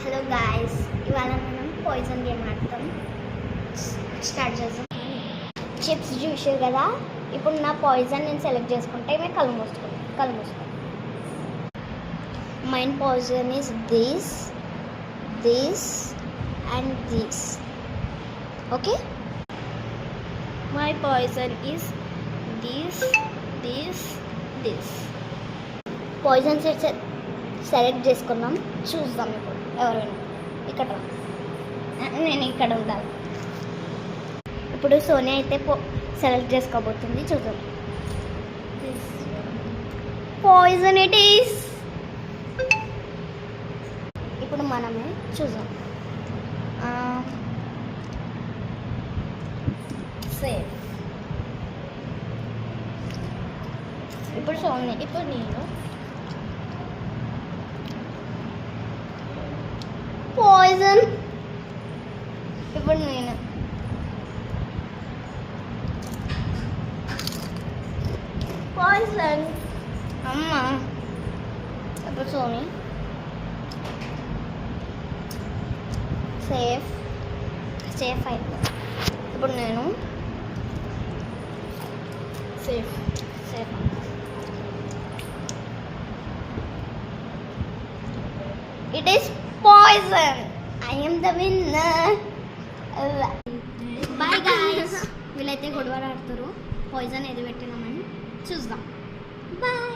Hello guys, ఇవాళ మనం poison game ఆడతాం. స్టార్ట్ చేద్దాం. చిప్స్ చూసారు కదా, ఇప్పుడు నా పాయిజన్ నేను సెలెక్ట్ చేసుకుంటే మేము కళ్ళు మూసుకోండి. Mine poison is this and this. Okay, my poison is this. Poison select చేసుకున్నాం. చూద్దాం ఇప్పుడు ఎవరైనా ఇక్కడ నేను ఇక్కడ ఉండాలి. ఇప్పుడు సోనియా అయితే సెలెక్ట్ చేసుకోబోతుంది. చూద్దాం. Poison it is. ఇప్పుడు మనమే చూద్దాం. సేఫ్. ఇప్పుడు సోనియా, ఇప్పుడు నేను పాయిజన్. ఇప్పుడు నేను పాయిజన్. అమ్మ. ఇప్పుడు సోని సేఫ్ అయితే ఇప్పుడు నేను safe. It is poison. I am the winner. Bye guys. వీళ్ళైతే గొడవ ఆడుతారు. పాయిజన్ ఏది పెట్టినామని చూద్దాం. బాయ్.